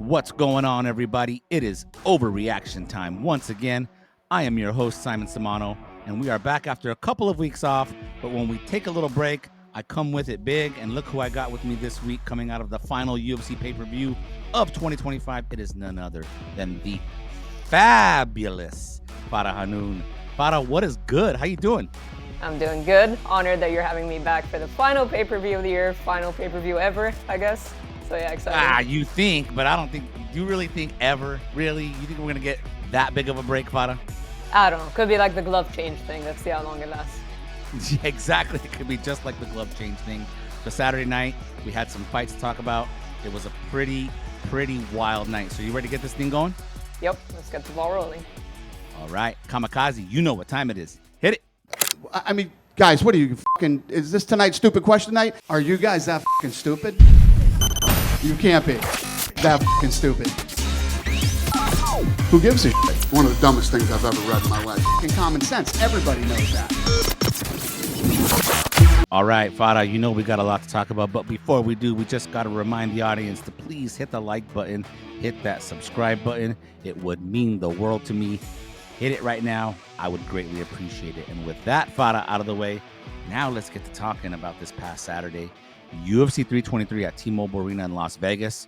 What's going on, everybody? It is Overreaction Time. Once again, I am your host, Simon Samano, and we are back after a couple of weeks off. But when we take a little break, I come with it big. And look who I got with me this week coming out of the final UFC pay-per-view of 2025. It is none other than the fabulous Farah Hannoun. Farah, what is good? How you doing? I'm doing good. Honored that you're having me back for the final pay-per-view of the year, final pay-per-view ever, I guess. So yeah, excited. You think, but I don't think. Do you really think ever? Really? You think we're going to get that big of a break, Farah? I don't know. Could be like the glove change thing. Let's see how long it lasts. Yeah, exactly. It could be just like the glove change thing. So Saturday night, we had some fights to talk about. It was a pretty wild night. So you ready to get this thing going? Yep. Let's get the ball rolling. All right. Kamikaze, you know what time it is. Hit it. I mean, guys, what are you fucking... Is this tonight's stupid question night? Are you guys that fucking stupid? You can't be that fucking stupid. Who gives a shit? One of the dumbest things I've ever read in my life. Fucking common sense. Everybody knows that. All right, Farah, you know we got a lot to talk about, but before we do, we just got to remind the audience to please hit the like button, hit that subscribe button. It would mean the world to me. Hit it right now. I would greatly appreciate it. And with that, Farah, out of the way, now let's get to talking about this past Saturday. UFC 323 at T-Mobile Arena in Las Vegas.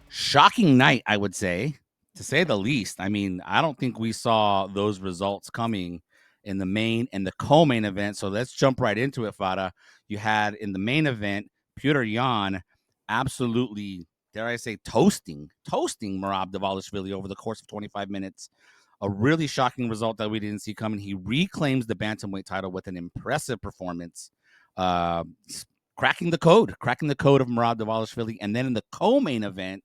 Shocking night, I would say, to say the least. I mean, I don't think we saw those results coming in the main and the co-main event. So let's jump right into it, Farah. You had in the main event, Petr Yan absolutely, dare I say, toasting Merab Dvalishvili over the course of 25 minutes. A really shocking result that we didn't see coming. He reclaims the bantamweight title with an impressive performance, cracking the code of Merab Dvalishvili. And then in the co-main event,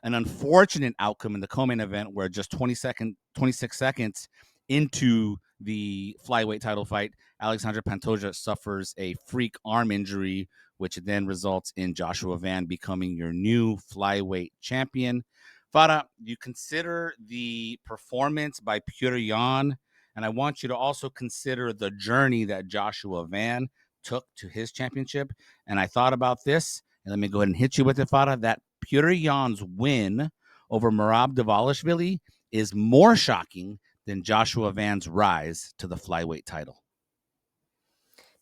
an unfortunate outcome in the co-main event where just 26 seconds into the flyweight title fight, Merab Pantoja suffers a freak arm injury, which then results in Joshua Van becoming your new flyweight champion. Farah, you consider the performance by Petr Yan, and I want you to also consider the journey that Joshua Van took to his championship. And I thought about this, and let me go ahead and hit you with it, Farah, that Petr Yan's win over Merab Dvalishvili is more shocking than Joshua Van's rise to the flyweight title.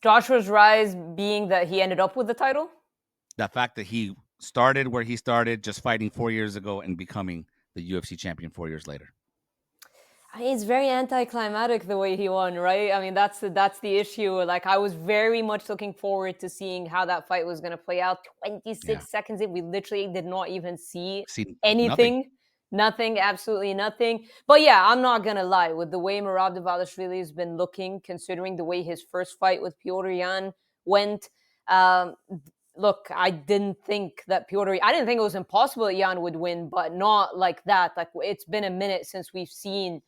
Joshua's rise being that he ended up with the title? The fact that he started where he started, just fighting 4 years ago and becoming the UFC champion 4 years later. I mean, it's very anticlimactic the way he won, right? I mean, that's the issue. Like, I was very much looking forward to seeing how that fight was going to play out. 26 seconds in, we literally did not even see anything. Nothing, absolutely nothing. But yeah, I'm not going to lie. With the way Merab Dvalishvili has been looking, considering the way his first fight with Petr Yan went, look, I didn't think it was impossible that Yan would win, but not like that. Like, it's been a minute since we've seen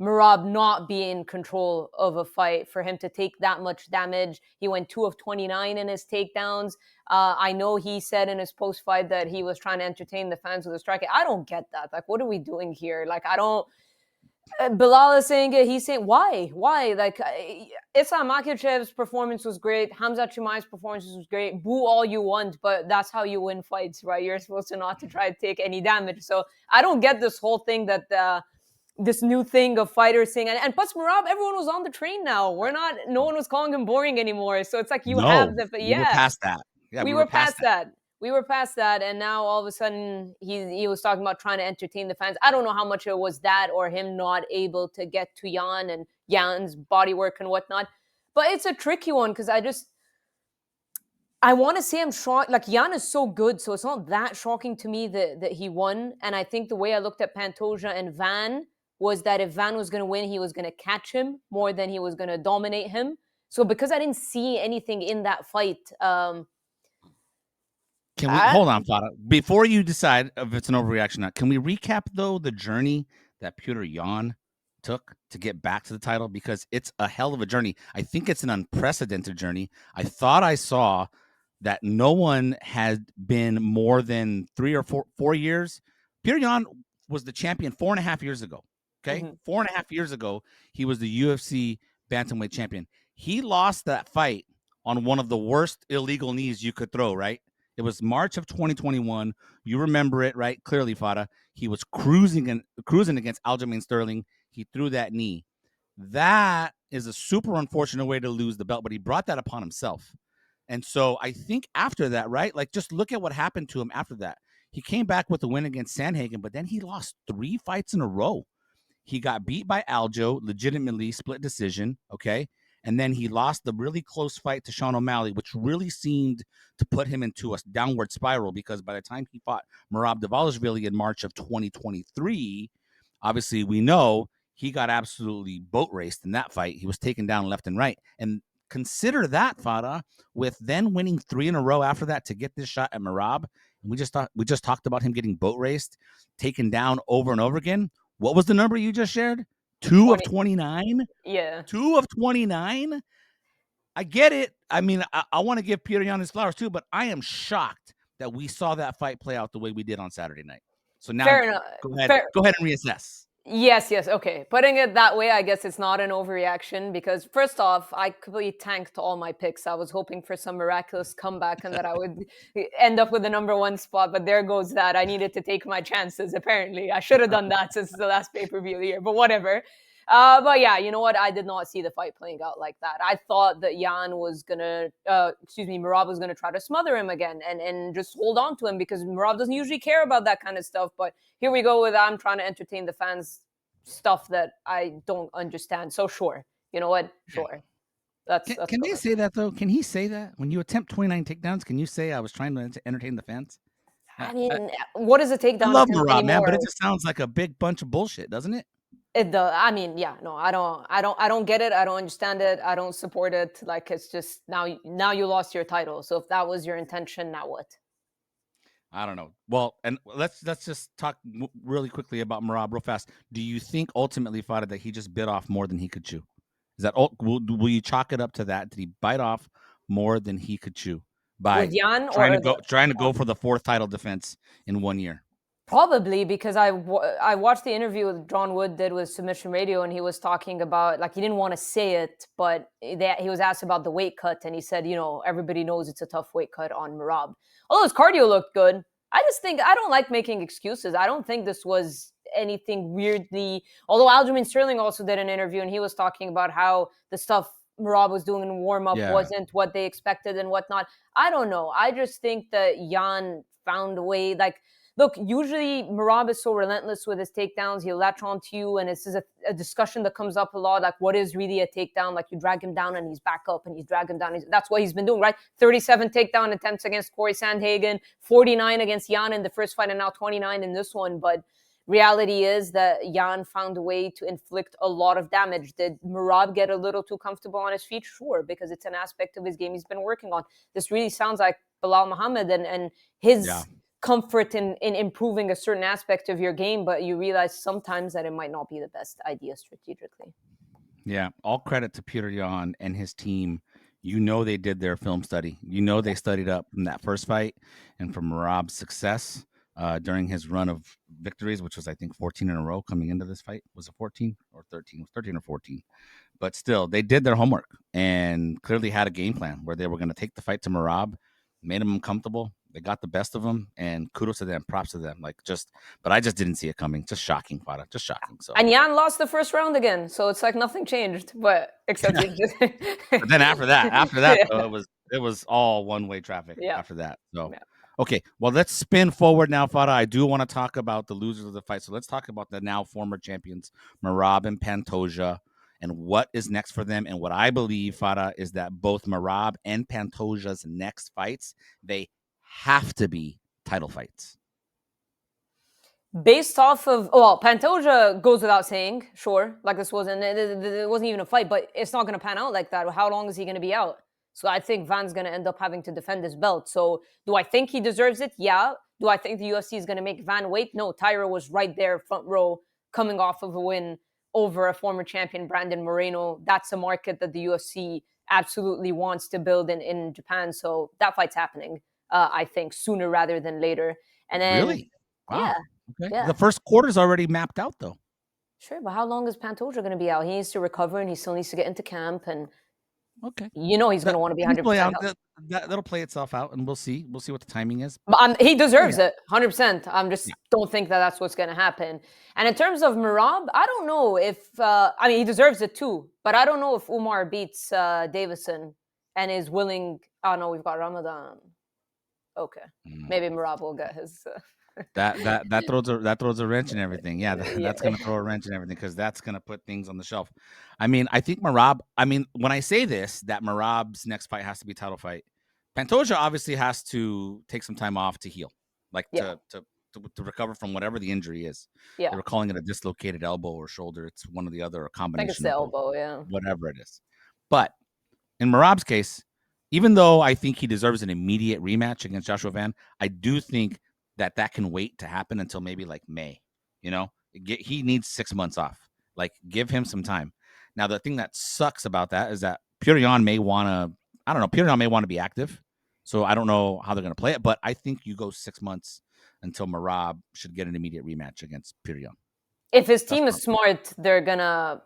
Merab not be in control of a fight, for him to take that much damage. He went 2 of 29 in his takedowns. I know he said in his post-fight that he was trying to entertain the fans with a strike. I don't get that. Like, what are we doing here? Like, I don't... Bilal is saying it. He's saying, why? Like, Islam Makhachev's performance was great. Khamzat Chimaev's performance was great. Boo all you want, but that's how you win fights, right? You're supposed to not to try to take any damage. So I don't get this whole thing that this new thing of fighters saying, and plus Merab, everyone was on the train now. No one was calling him boring anymore. So it's like we were past that. Yeah, we were past that. We were past that, and now all of a sudden he was talking about trying to entertain the fans. I don't know how much it was that or him not able to get to Yan and Yan's body work and whatnot. But it's a tricky one because I want to say I'm shocked. Like, Yan is so good, so it's not that shocking to me that he won. And I think the way I looked at Pantoja and Van was that if Van was going to win, he was going to catch him more than he was going to dominate him. So because I didn't see anything in that fight... Can we hold on, Farah? Before you decide if it's an overreaction or not, can we recap, though, the journey that Petr Yan took to get back to the title? Because it's a hell of a journey. I think it's an unprecedented journey. I thought I saw that no one had been more than 3 or 4 years. Petr Yan was the champion 4.5 years ago. Okay? Mm-hmm. 4.5 years ago, he was the UFC bantamweight champion. He lost that fight on one of the worst illegal knees you could throw, right? It was March of 2021. You remember it, right? Clearly, Farah. He was cruising against Aljamain Sterling. He threw that knee. That is a super unfortunate way to lose the belt, but he brought that upon himself. And so I think after that, right? Like, just look at what happened to him after that. He came back with a win against Sandhagen, but then he lost 3 fights in a row. He got beat by Aljo, legitimately split decision, okay? And then he lost the really close fight to Sean O'Malley, which really seemed to put him into a downward spiral because by the time he fought Merab Dvalishvili in March of 2023, obviously we know he got absolutely boat raced in that fight. He was taken down left and right. And consider that, Farah, with then winning 3 in a row after that to get this shot at Merab. And we just talked about him getting boat raced, taken down over and over again. What was the number you just shared? 2 of 29? Yeah. 2 of 29? I get it. I mean, I want to give Petr Yan his flowers too, but I am shocked that we saw that fight play out the way we did on Saturday night. So now Fair enough. Go ahead and reassess. Yes, okay. Putting it that way, I guess it's not an overreaction because first off, I completely tanked all my picks. I was hoping for some miraculous comeback and that I would end up with the number 1 spot, but there goes that. I needed to take my chances, apparently. I should have done that since the last pay-per-view of the year, but whatever. But yeah, you know what? I did not see the fight playing out like that. I thought that Merab was gonna try to smother him again and just hold on to him because Merab doesn't usually care about that kind of stuff. But here we go with I'm trying to entertain the fans stuff that I don't understand. So sure, you know what? Sure. That's can they say that though? Can he say that when you attempt 29 takedowns? Can you say I was trying to entertain the fans? I mean, what is a takedown? I love Merab, man, but it just sounds like a big bunch of bullshit, doesn't it? It does. I mean, yeah, no, I don't get it. I don't understand it. I don't support it. Like, it's just now you lost your title. So if that was your intention, now what? I don't know. Well, and let's just talk really quickly about Merab real fast. Do you think ultimately, Farah, that he just bit off more than he could chew? Is that will you chalk it up to that? Did he bite off more than he could chew by trying to go for the 4th title defense in 1 year? Probably because I watched the interview with John Wood did with Submission Radio, and he was talking about, like, he didn't want to say it, but he was asked about the weight cut, and he said, you know, everybody knows it's a tough weight cut on Merab. Although his cardio looked good, I just think I don't like making excuses. I don't think this was anything weirdly. Although Aljamain Sterling also did an interview, and he was talking about how the stuff Merab was doing in warm-up wasn't what they expected and whatnot. I don't know. I just think that Yan found a way, like, look, usually Merab is so relentless with his takedowns. He'll latch onto you, and this is a discussion that comes up a lot. Like, what is really a takedown? Like, you drag him down, and he's back up, and he's dragging him down. That's what he's been doing, right? 37 takedown attempts against Corey Sandhagen, 49 against Yan in the first fight, and now 29 in this one. But reality is that Yan found a way to inflict a lot of damage. Did Merab get a little too comfortable on his feet? Sure, because it's an aspect of his game he's been working on. This really sounds like Bilal Muhammad and his... Yeah. Comfort in improving a certain aspect of your game, but you realize sometimes that it might not be the best idea strategically. Yeah, all credit to Petr Yan and his team. You know they did their film study. You know they studied up from that first fight and from Merab's success during his run of victories, which was, I think, 14 in a row coming into this fight. Was it 14 or 13? It was 13 or 14. But still, they did their homework and clearly had a game plan where they were going to take the fight to Merab, made him uncomfortable. They got the best of them, and kudos to them, props to them. But I just didn't see it coming. Just shocking, Farah. Just shocking. So. And Yan lost the first round again, so it's like nothing changed, but except But then after that, though, it was all one-way traffic. After that. So okay, well, let's spin forward now, Farah. I do want to talk about the losers of the fight. So let's talk about the now former champions, Merab and Pantoja, and what is next for them. And what I believe, Farah, is that both Merab and Pantoja's next fights, they have to be title fights. Based off of, Pantoja goes without saying, sure. Like, it wasn't even a fight, but it's not going to pan out like that. How long is he going to be out? So I think Van's going to end up having to defend his belt. So do I think he deserves it? Yeah. Do I think the UFC is going to make Van wait? No. Tyra was right there, front row, coming off of a win over a former champion, Brandon Moreno. That's a market that the UFC absolutely wants to build in Japan. So that fight's happening. I think sooner rather than later. And then, really? Wow. Yeah. Okay. Yeah. The first quarter's already mapped out, though. Sure, but how long is Pantoja going to be out? He needs to recover, and he still needs to get into camp. And Okay. You know he's going to want to be 100% healthy. That'll play itself out, and we'll see. We'll see what the timing is. But he deserves it, 100%. I'm just don't think that that's what's going to happen. And in terms of Merab, I don't know if he deserves it too. But I don't know if Umar beats Davison and is willing. Oh no, we've got Ramadan. Okay, maybe Merab will get his. That throws a wrench in everything. Yeah, that's gonna throw a wrench in everything because that's gonna put things on the shelf. I mean, I think Merab. I mean, when I say this, that Merab's next fight has to be a title fight. Pantoja obviously has to take some time off to heal, like to recover from whatever the injury is. Yeah, they were calling it a dislocated elbow or shoulder. It's one or the other, a combination. I think it's the elbow. Yeah, whatever it is. But in Merab's case, even though I think he deserves an immediate rematch against Joshua Van, I do think that can wait to happen until maybe like May. You know, he needs 6 months off. Like, give him some time. Now, the thing that sucks about that is that Petr Yan may want to, I don't know, Petr Yan may want to be active. So I don't know how they're going to play it, but I think you go 6 months until Merab should get an immediate rematch against Petr Yan. If his team is smart, they're going to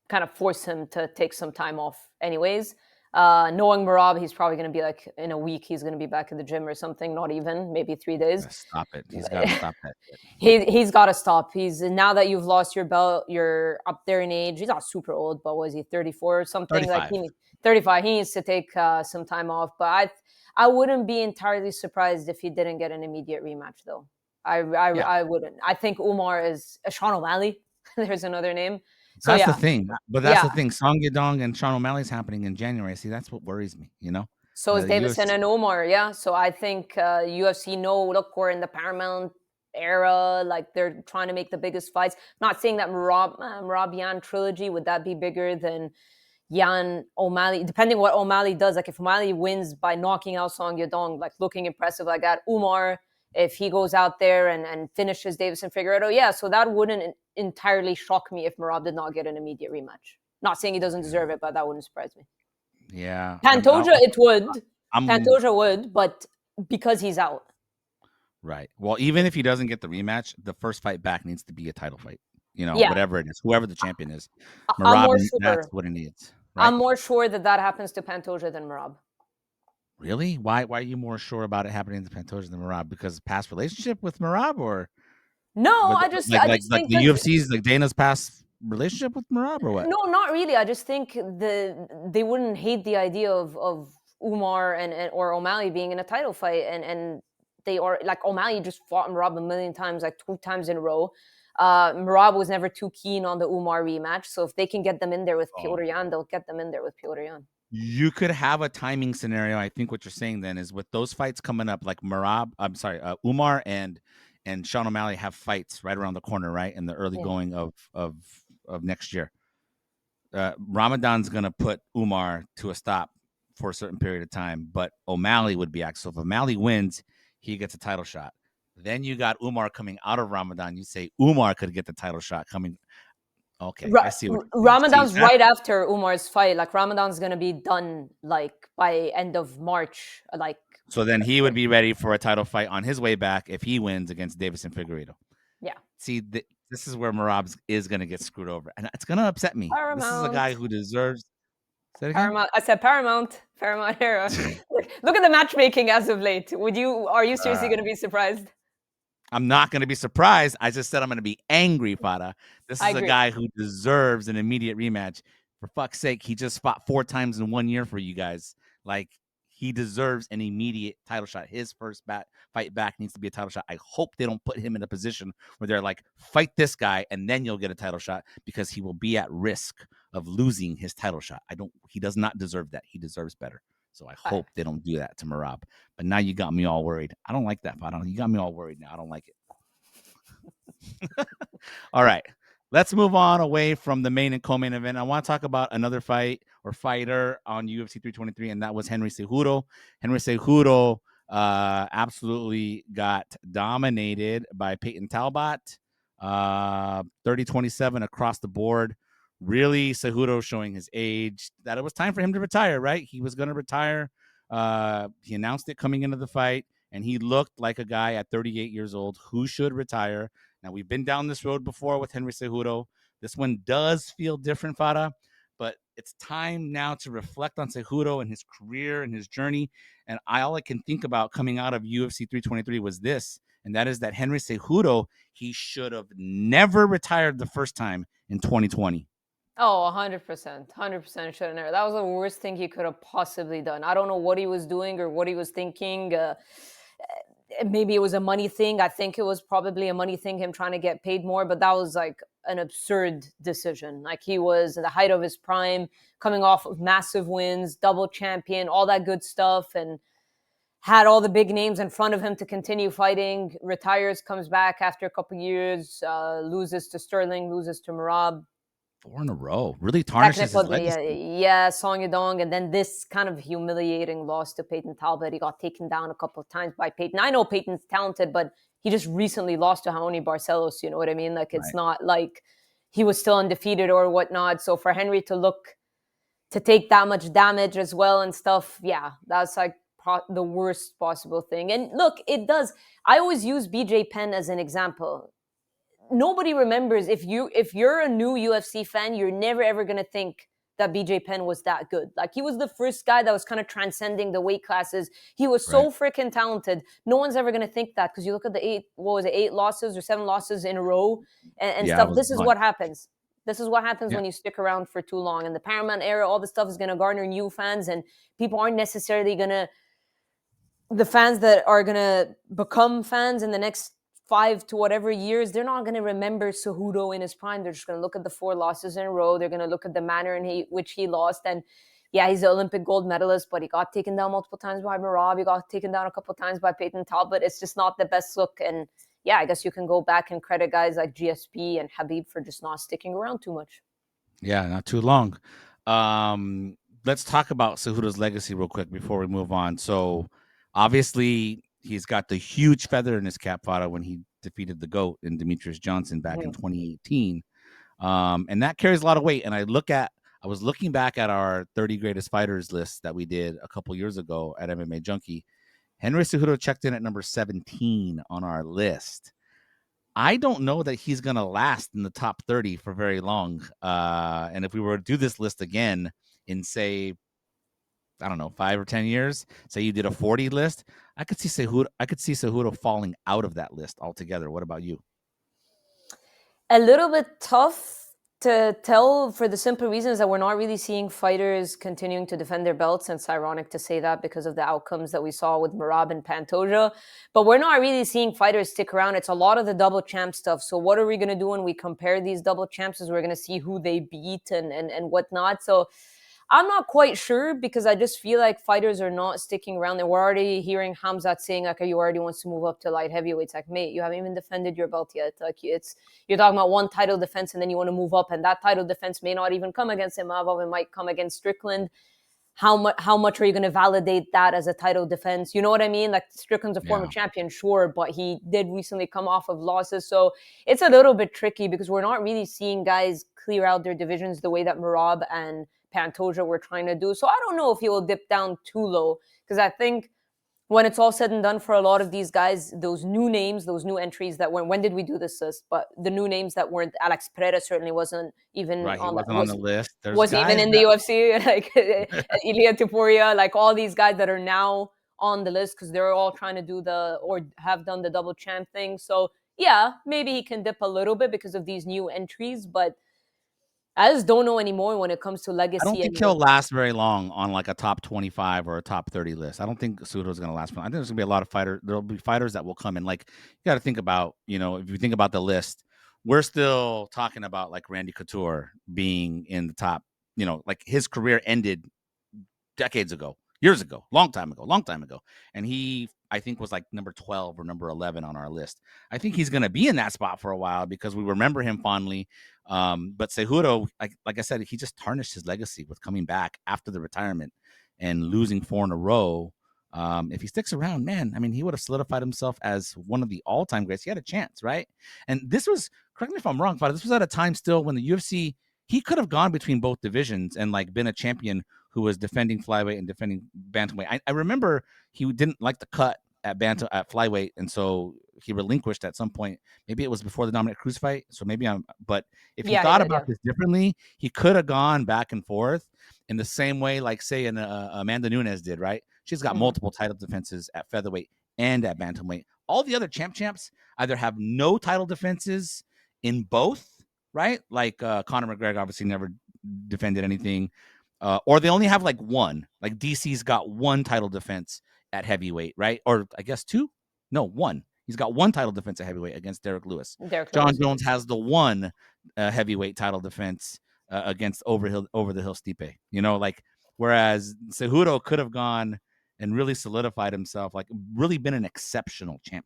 kind of force him to take some time off anyways. Knowing Merab, he's probably going to be like in a week, he's going to be back at the gym or something, not even, maybe 3 days. Stop it. He's got to stop that. He's got to stop. Now that you've lost your belt, you're up there in age. He's not super old, but was he 34 or something? 35. 35. He needs to take some time off. But I wouldn't be entirely surprised if he didn't get an immediate rematch, though. I wouldn't. I think Umar is Sean O'Malley. There's another name. So, that's the thing. But that's the thing. Song Yadong and Sean O'Malley's happening in January. See, that's what worries me, you know? So is Davison and Omar, yeah. So I think UFC look, we're in the Paramount era. Like, they're trying to make the biggest fights. Not saying that Merab Yan trilogy, would that be bigger than Yan O'Malley? Depending what O'Malley does. Like, if O'Malley wins by knocking out Song Yadong, like looking impressive like that, Umar, if he goes out there and finishes Davison Figueiredo, so that wouldn't entirely shock me if Merab did not get an immediate rematch. Not saying he doesn't deserve it, but that wouldn't surprise me. Yeah. Pantoja, it would. Pantoja would, but because he's out. Right. Well, even if he doesn't get the rematch, the first fight back needs to be a title fight. You know, whatever it is, whoever the champion is. Merab, that's what it needs. Right? I'm more sure that happens to Pantoja than Merab. Really? Why are you more sure about it happening to Pantoja than Merab? Because past relationship with Merab, or no? I just think the UFC's like Dana's past relationship with Merab, or what? No, not really. I just think they wouldn't hate the idea of Umar or O'Malley being in a title fight, and they are like O'Malley just fought Merab a million times, like 2 times in a row. Merab was never too keen on the Umar rematch, so if they can get them in there with Petr Yan, they'll get them in there with Petr Yan. You could have a timing scenario. I think what you're saying then is with those fights coming up, like Umar and Sean O'Malley have fights right around the corner, right, in the early going of next year. Ramadan's gonna put Umar to a stop for a certain period of time, but O'Malley would be active. So if O'Malley wins, he gets a title shot. Then you got Umar coming out of Ramadan. You say Umar could get the title shot coming. Okay, I see what Ramadan's right after Umar's fight. Like, Ramadan's gonna be done like by end of March. Like, so then he would be ready for a title fight on his way back if he wins against Davison Figueiredo. Yeah. See, this is where Merab is gonna get screwed over, and it's gonna upset me. Paramount. This is a guy who deserves. Paramount. I said Paramount era. Look at the matchmaking as of late. Are you seriously gonna be surprised? I'm not going to be surprised. I just said I'm going to be angry, Farah. This is a guy who deserves an immediate rematch. For fuck's sake, he just fought 4 times in 1 year for you guys. Like, he deserves an immediate title shot. His first fight back needs to be a title shot. I hope they don't put him in a position where they're like, fight this guy and then you'll get a title shot, because he will be at risk of losing his title shot. He does not deserve that. He deserves better. So I hope they don't do that to Merab. But now you got me all worried. I don't like that. You got me all worried now. I don't like it. All right. Let's move on away from the main and co-main event. I want to talk about another fight or fighter on UFC 323, and that was Henry Cejudo. Henry Cejudo absolutely got dominated by Peyton Talbot. 30-27 across the board. Really, Cejudo showing his age, that it was time for him to retire, right? He was going to retire. He announced it coming into the fight, and he looked like a guy at 38 years old who should retire. Now, we've been down this road before with Henry Cejudo. This one does feel different, Farah, but it's time now to reflect on Cejudo and his career and his journey. And all I can think about coming out of UFC 323 was this, and that is that Henry Cejudo, he should have never retired the first time in 2020. Oh, 100%. 100% should have never. That was the worst thing he could have possibly done. I don't know what he was doing or what he was thinking. Maybe it was a money thing. I think it was probably a money thing, him trying to get paid more, but that was like an absurd decision. Like, he was at the height of his prime, coming off of massive wins, double champion, all that good stuff, and had all the big names in front of him to continue fighting. Retires, comes back after a couple years, loses to Sterling, loses to Merab. 4 in a row. Really tarnishes his Technically, legacy. yeah, Song Yadong, and then this kind of humiliating loss to Peyton Talbot. He got taken down a couple of times by Peyton. I know Peyton's talented, but he just recently lost to Raoni Barcelos, you know what I mean? Like, it's not like he was still undefeated or whatnot. So for Henry to take that much damage as well and stuff, yeah, that's like the worst possible thing. And look, it does. I always use BJ Penn as an example. Nobody remembers, if you're a new UFC fan, you're never ever gonna think that BJ Penn was that good. Like, he was the first guy that was kind of transcending the weight classes. He was so freaking talented. No one's ever gonna think that, because you look at the 8 losses or 7 losses in a row and stuff. This is what happens. This is what happens when you stick around for too long. In the Paramount era, all this stuff is gonna garner new fans, and people aren't necessarily the fans that are gonna become fans in the next 5 to whatever years, they're not going to remember Cejudo in his prime. They're just going to look at the 4 losses in a row. They're going to look at the manner in which he lost. And yeah, he's an Olympic gold medalist, but he got taken down multiple times by Merab. He got taken down a couple of times by Peyton Talbot. It's just not the best look. And yeah, I guess you can go back and credit guys like GSP and Khabib for just not sticking around too much. Yeah, not too long. Let's talk about Cejudo's legacy real quick before we move on. So obviously, he's got the huge feather in his cap, Farah, when he defeated the GOAT in Demetrius Johnson back in 2018. And that carries a lot of weight. And I was looking back at our 30 greatest fighters list that we did a couple years ago at MMA Junkie. Henry Cejudo checked in at number 17 on our list. I don't know that he's going to last in the top 30 for very long. And if we were to do this list again in, say, I don't know, 5 or 10 years, say you did a 40 list, I could see Cejudo falling out of that list altogether. What about you? A little bit tough to tell, for the simple reasons that we're not really seeing fighters continuing to defend their belts. And it's ironic to say that because of the outcomes that we saw with Merab and Pantoja. But we're not really seeing fighters stick around. It's a lot of the double champ stuff. So what are we going to do when we compare these double champs? Is we're going to see who they beat and whatnot. So I'm not quite sure, because I just feel like fighters are not sticking around. And we're already hearing Hamzat saying, like, you already wants to move up to light heavyweights. Like, mate, you haven't even defended your belt yet. Like, you're talking about one title defense and then you want to move up. And that title defense may not even come against Imavov. It might come against Strickland. How much are you going to validate that as a title defense? You know what I mean? Like, Strickland's a former champion, sure, but he did recently come off of losses. So it's a little bit tricky, because we're not really seeing guys clear out their divisions the way that Merab and Pantoja were trying to do. So I don't know if he will dip down too low, because I think when it's all said and done for a lot of these guys, those new names, those new entries that weren't, when did we do this list? But the new names that weren't, Alex Pereira certainly wasn't even on the list. Wasn't even in the UFC, like Ilia Topuria, like all these guys that are now on the list, because they're all trying to do or have done the double champ thing. So yeah, maybe he can dip a little bit because of these new entries, but I just don't know anymore when it comes to legacy. I don't think he'll last very long on like a top 25 or a top 30 list. I don't think Cejudo's going to last. I think there's going to be a lot of fighters. There'll be fighters that will come in. Like, you got to think about, if you think about the list, we're still talking about like Randy Couture being in the top, like his career ended decades ago, years ago, long time ago. And he, I think, was like number 12 or number 11 on our list. I think he's going to be in that spot for a while because we remember him fondly. But Cejudo, like I said, he just tarnished his legacy with coming back after the retirement and losing 4 in a row. If he sticks around, man, I mean, he would have solidified himself as one of the all-time greats. He had a chance, right? And this was, correct me if I'm wrong, Father, this was at a time still when the UFC, he could have gone between both divisions and like been a champion who was defending flyweight and defending bantamweight. I remember he didn't like the cut at flyweight, and so he relinquished at some point. Maybe it was before the Dominic Cruz fight. So maybe but if he Yeah, thought he did, about yeah. this differently, he could have gone back and forth in the same way, like say Amanda Nunes did, right? She's got multiple title defenses at featherweight and at bantamweight. All the other champs either have no title defenses in both, right? Like Conor McGregor obviously never defended anything, or they only have like one. Like DC's got one title defense at heavyweight, right? Or I guess two? No, one. He's got one title defense at heavyweight against Derek Lewis. John Jones has the one heavyweight title defense against Over the Hill Stipe. You know, like whereas Cejudo could have gone and really solidified himself, like really been an exceptional champ.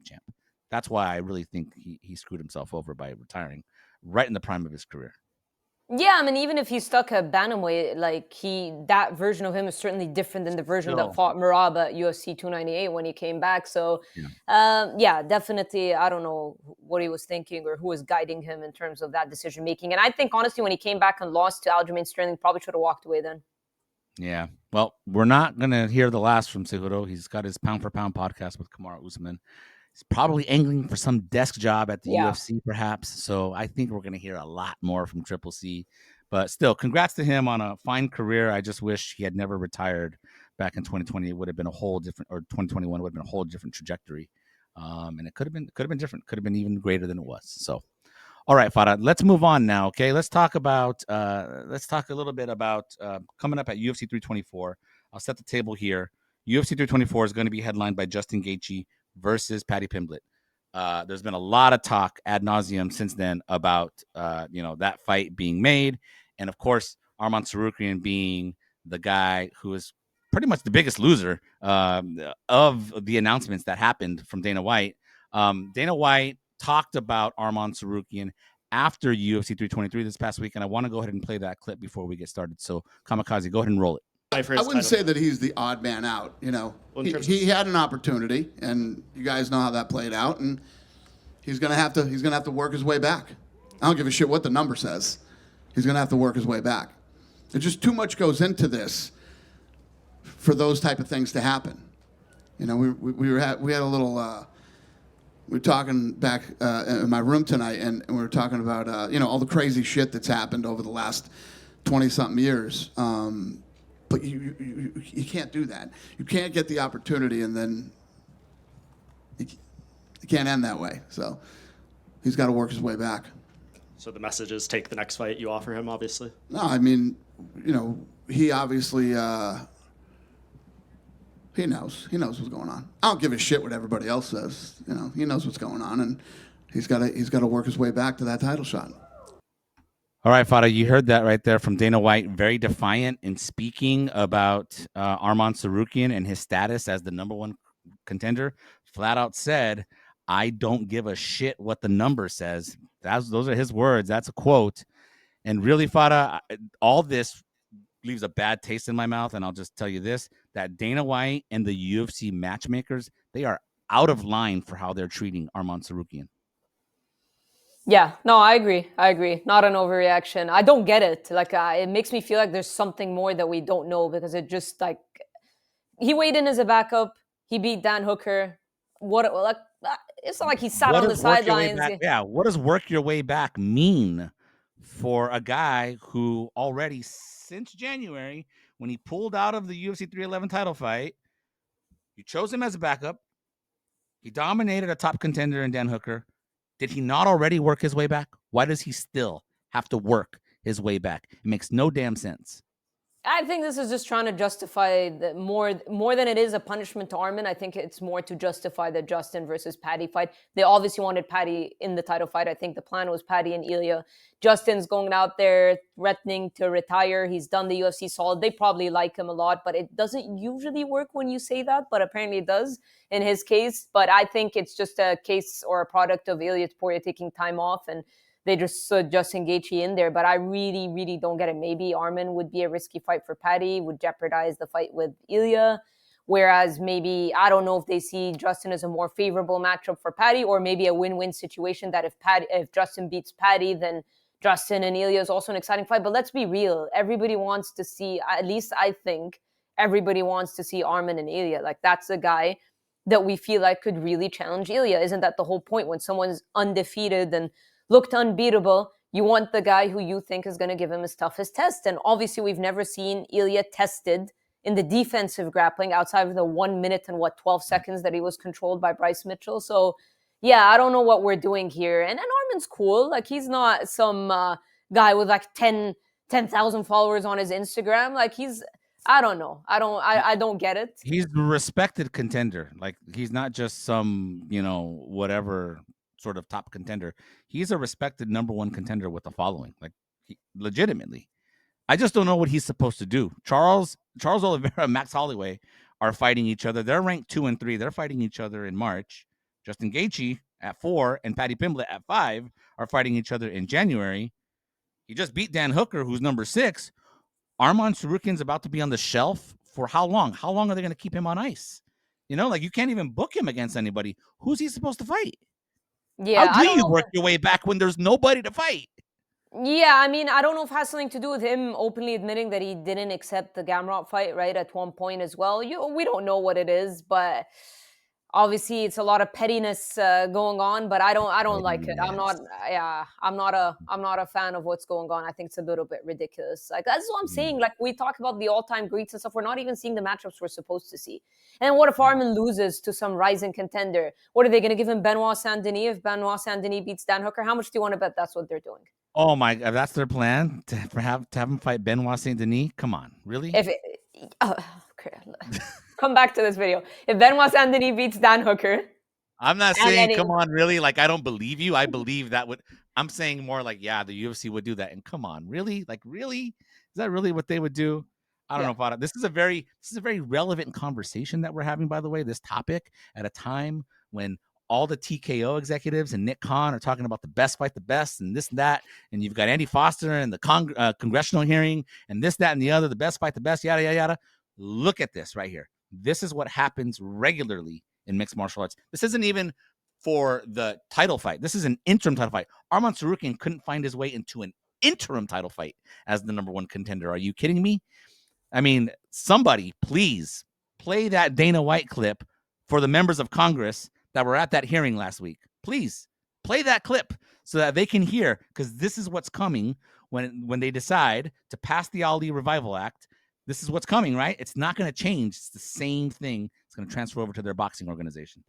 That's why I really think he screwed himself over by retiring right in the prime of his career. Yeah, I mean, even if he stuck at bantamweight, like that version of him is certainly different than the version that fought Merab at UFC 298 when he came back. So, yeah, definitely, I don't know what he was thinking or who was guiding him in terms of that decision making. And I think honestly, when he came back and lost to Aljamain Sterling, probably should have walked away then. Yeah, well, we're not gonna hear the last from Cejudo. He's got his pound for pound podcast with Kamaru Usman. He's probably angling for some desk job at the UFC, perhaps. So I think we're going to hear a lot more from Triple C. But still, congrats to him on a fine career. I just wish he had never retired back in 2020. It would have been a whole different, or 2021 would have been a whole different trajectory. And it could have been different. Could have been even greater than it was. So, all right, Farah, let's move on now. Okay, let's talk a little bit about coming up at UFC 324. I'll set the table here. UFC 324 is going to be headlined by Justin Gaethje versus Paddy Pimblett. There's been a lot of talk ad nauseum since then about that fight being made, and of course Arman Tsarukyan being the guy who is pretty much the biggest loser of the announcements that happened from Dana White. Dana White talked about Arman Tsarukyan after UFC 323 this past week, and I want to go ahead and play that clip before we get started. So Kamikaze, go ahead and roll it. I wouldn't say that he's the odd man out. You know, he had an opportunity, and you guys know how that played out. And he's gonna have to work his way back. I don't give a shit what the number says. He's gonna have to work his way back. There's just too much goes into this for those type of things to happen. You know, we had a little. We were talking back in my room tonight, and we were talking about all the crazy shit that's happened over the last 20-something years. But you can't do that. You can't get the opportunity and then it can't end that way. So he's got to work his way back. So the message is take the next fight you offer him, obviously? No, I mean, he obviously, he knows what's going on. I don't give a shit what everybody else says. He knows what's going on, and he's got to work his way back to that title shot. All right, Farah, you heard that right there from Dana White, very defiant in speaking about Arman Tsarukyan and his status as the number one contender. Flat out said, I don't give a shit what the number says. Those are his words. That's a quote. And really, Farah, all this leaves a bad taste in my mouth, and I'll just tell you this, that Dana White and the UFC matchmakers, they are out of line for how they're treating Arman Tsarukyan. Yeah, no, I agree. Not an overreaction. I don't get it. Like, it makes me feel like there's something more that we don't know, because it just like he weighed in as a backup. He beat Dan Hooker. It's not like he sat on the sidelines. What does work your way back mean for a guy who already since January, when he pulled out of the UFC 311 title fight, you chose him as a backup. He dominated a top contender in Dan Hooker. Did he not already work his way back? Why does he still have to work his way back? It makes no damn sense. I think this is just trying to justify more than it is a punishment to Arman. I think it's more to justify the Justin versus Paddy fight. They obviously wanted Paddy in the title fight. I think the plan was Paddy and Ilya. Justin's going out there threatening to retire. He's done the UFC solid. They probably like him a lot, but it doesn't usually work when you say that. But apparently it does in his case. But I think it's just a case or a product of Ilya Topuria taking time off, and they just Justin Gaethje in there. But I really, really don't get it. Maybe Arman would be a risky fight for Paddy, would jeopardize the fight with Ilya. Whereas maybe, I don't know if they see Justin as a more favorable matchup for Paddy, or maybe a win-win situation that if Justin beats Paddy, then Justin and Ilya is also an exciting fight. But let's be real. Everybody wants to see, at least I think, everybody wants to see Arman and Ilya. Like, that's a guy that we feel like could really challenge Ilya. Isn't that the whole point? When someone's undefeated and looked unbeatable, you want the guy who you think is going to give him his toughest test. And obviously, we've never seen Ilya tested in the defensive grappling outside of the 1 minute and 12 seconds that he was controlled by Bryce Mitchell. So, yeah, I don't know what we're doing here. And Arman's cool. Like, he's not some guy with like 10,000 followers on his Instagram. Like, I don't know. I don't get it. He's a respected contender. Like, he's not just some, whatever sort of top contender. He's a respected number one contender with a following. Like, legitimately. I just don't know what he's supposed to do. Charles Oliveira, Max Holloway are fighting each other. They're ranked 2 and 3. They're fighting each other in March. Justin Gaethje at 4 and Paddy Pimblett at 5 are fighting each other in January. He just beat Dan Hooker, who's number 6. Arman Tsarukyan's about to be on the shelf for how long? How long are they going to keep him on ice? Like, you can't even book him against anybody. Who's he supposed to fight? Yeah, how do you work your way back when there's nobody to fight? Yeah, I mean, I don't know if it has something to do with him openly admitting that he didn't accept the Gamrot fight, right, at one point as well. We don't know what it is, but obviously it's a lot of pettiness going on. But I don't like it. I'm not a fan of what's going on. I think it's a little bit ridiculous. Like, that's what I'm saying. Like, we talk about the all-time greats and stuff. We're not even seeing the matchups we're supposed to see. And what if Arman loses to some rising contender? What are they going to give him, Benoit Saint-Denis? If Benoit Saint-Denis beats Dan Hooker, how much do you want to bet that's what they're doing? Oh my! That's their plan to have him fight Benoit Saint-Denis. Come on, really? Come back to this video. If Benoit Saint-Denis beats Dan Hooker, I'm not saying come on, really. Like, I don't believe you. I believe that would. I'm saying more like, yeah, the UFC would do that. And come on, really? Like, really? Is that really what they would do? I don't know about it. This is a very relevant conversation that we're having, by the way. This topic at a time when all the TKO executives and Nick Khan are talking about the best fight the best and this and that. And you've got Andy Foster and the congressional hearing and this, that, and the other, the best fight the best, yada, yada, yada. Look at this right here. This is what happens regularly in mixed martial arts. This isn't even for the title fight. This is an interim title fight. Arman Tsarukyan couldn't find his way into an interim title fight as the number one contender. Are you kidding me? I mean, somebody please play that Dana White clip for the members of Congress that were at that hearing last week. Please play that clip so that they can hear, because this is what's coming when they decide to pass the Ali Revival Act. This is what's coming, right? It's not going to change. It's the same thing. It's going to transfer over to their boxing organization.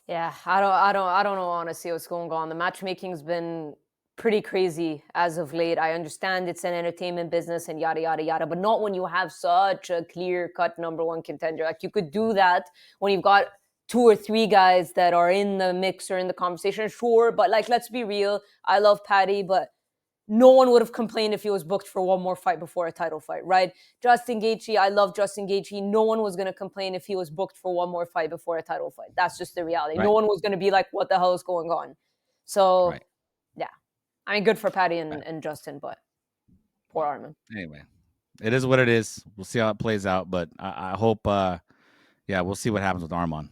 Yeah, I don't know honestly what's going on. The matchmaking's been pretty crazy as of late. I understand it's an entertainment business and yada yada yada, but not when you have such a clear-cut number one contender. Like, you could do that when you've got 2 or 3 guys that are in the mix or in the conversation, sure. But, like, let's be real. I love Paddy, but no one would have complained if he was booked for one more fight before a title fight, right? Justin Gaethje, I love Justin Gaethje. No one was going to complain if he was booked for one more fight before a title fight. That's just the reality. Right. No one was going to be like, what the hell is going on? So, yeah. I mean, good for Paddy and Justin, but poor Arman. Anyway, it is what it is. We'll see how it plays out, but I hope, we'll see what happens with Arman.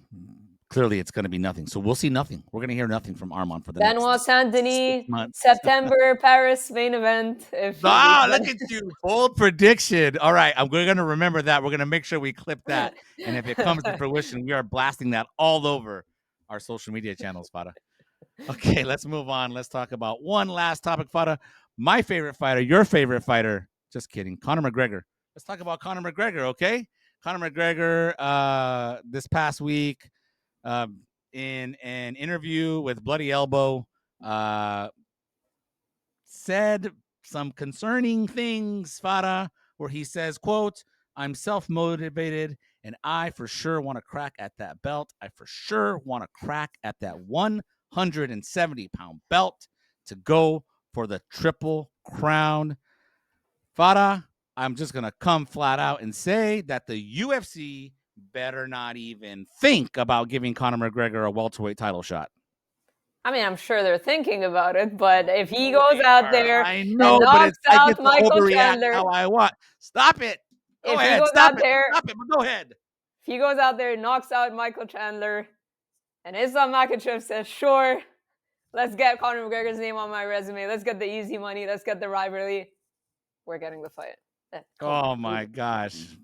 Clearly, it's going to be nothing. So we'll see nothing. We're going to hear nothing from Arman for the Benoit Saint-Denis, September, Paris main event. Look at you. Bold prediction. All right. We're going to remember that. We're going to make sure we clip that. And if it comes to fruition, we are blasting that all over our social media channels, Farah. Okay, let's move on. Let's talk about one last topic, Farah. My favorite fighter, your favorite fighter. Just kidding. Conor McGregor. Let's talk about Conor McGregor, okay? Conor McGregor this past week, in an interview with Bloody Elbow, said some concerning things, Farah, where he says, quote, "I'm self-motivated and I for sure want to crack at that belt. I for sure want to crack at that 170-pound belt to go for the Triple Crown." Farah, I'm just going to come flat out and say that the UFC better not even think about giving Conor McGregor a welterweight title shot. I mean, I'm sure they're thinking about it, but if he goes out there and knocks out Michael Chandler, how I want. Stop it. Go ahead. Stop it. Go ahead. If he goes out there and knocks out Michael Chandler, and Islam Makhachev says, sure, let's get Conor McGregor's name on my resume. Let's get the easy money. Let's get the rivalry. We're getting the fight. Oh, my gosh.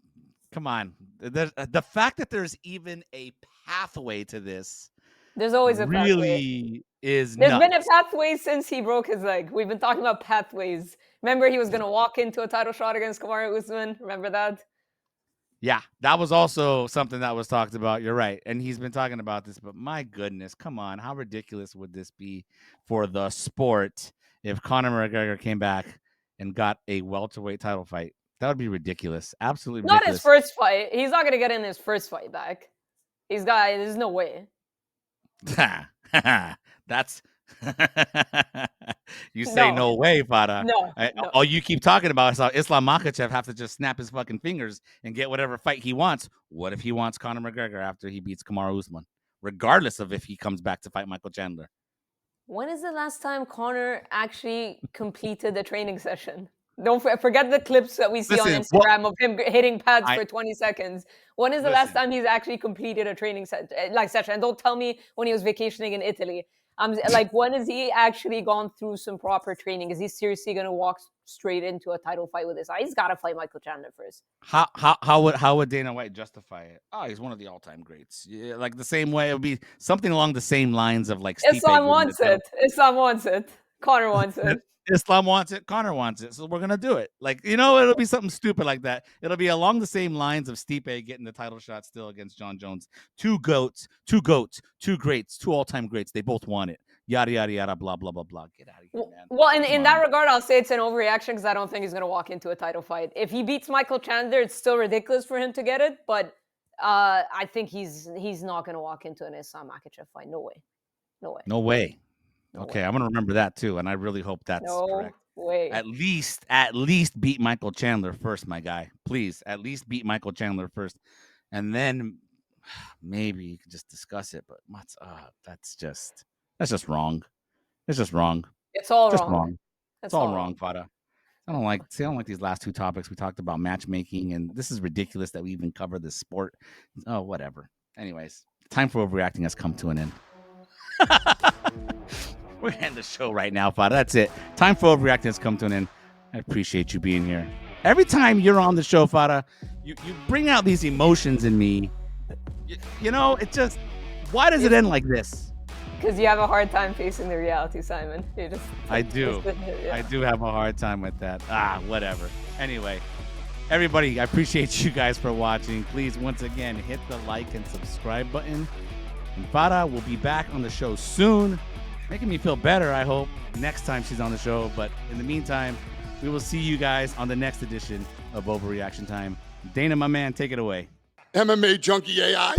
Come on. The fact that there's even a pathway to this There's always a pathway. really is There's nuts. been a pathway since he broke his leg. We've been talking about pathways. Remember, he was going to walk into a title shot against Kamaru Usman. Remember that? Yeah, that was also something that was talked about. You're right. And he's been talking about this, but my goodness, come on. How ridiculous would this be for the sport if Conor McGregor came back and got a welterweight title fight? That would be ridiculous. Absolutely ridiculous. Not his first fight. He's not going to get in his first fight back. There's no way. That's you say no way, Farah. No. All you keep talking about is how Islam Makhachev have to just snap his fucking fingers and get whatever fight he wants. What if he wants Conor McGregor after he beats Kamaru Usman, regardless of if he comes back to fight Michael Chandler? When is the last time Conor actually completed a training session? Don't forget the clips that we see on Instagram of him hitting pads for 20 seconds. When is the last time he's actually completed a training session? And don't tell me when he was vacationing in Italy. When has he actually gone through some proper training? Is he seriously going to walk straight into a title fight with this? He's got to fight Michael Chandler first. How would Dana White justify it? Oh, he's one of the all-time greats. Yeah, like the same way, it would be something along the same lines of like Islam wants it. Islam wants it. Conor wants it. Islam wants it. Conor wants it. So we're going to do it. It'll be something stupid like that. It'll be along the same lines of Stipe getting the title shot still against John Jones. Two greats, two all-time greats. They both want it. Yada, yada, yada, blah, blah, blah, blah. Get out of here, man. Well, in that regard, I'll say it's an overreaction because I don't think he's going to walk into a title fight. If he beats Michael Chandler, it's still ridiculous for him to get it. But I think he's not going to walk into an Islam Makhachev fight. No way. No way. Okay, I'm gonna remember that too, and I really hope that's correct. Way. At least beat Michael Chandler first, my guy. Please, at least beat Michael Chandler first, and then maybe you can just discuss it. But that's just wrong. It's just wrong. It's all just wrong. It's all wrong, Farah. I don't like these last two topics. We talked about matchmaking, and this is ridiculous that we even cover this sport. Oh, whatever. Anyways, time for overreacting has come to an end. We're ending the show right now, Farah. That's it. Time for overreacting has come to an end. I appreciate you being here. Every time you're on the show, Farah, you bring out these emotions in me. It just, why does it end like this? Because you have a hard time facing the reality, Simon. I do. I do have a hard time with that. Whatever. Anyway, everybody, I appreciate you guys for watching. Please, once again, hit the like and subscribe button. And Farah will be back on the show soon. Making me feel better, I hope, next time she's on the show. But in the meantime, we will see you guys on the next edition of Overreaction Time. Dana, my man, take it away. MMA Junkie AI.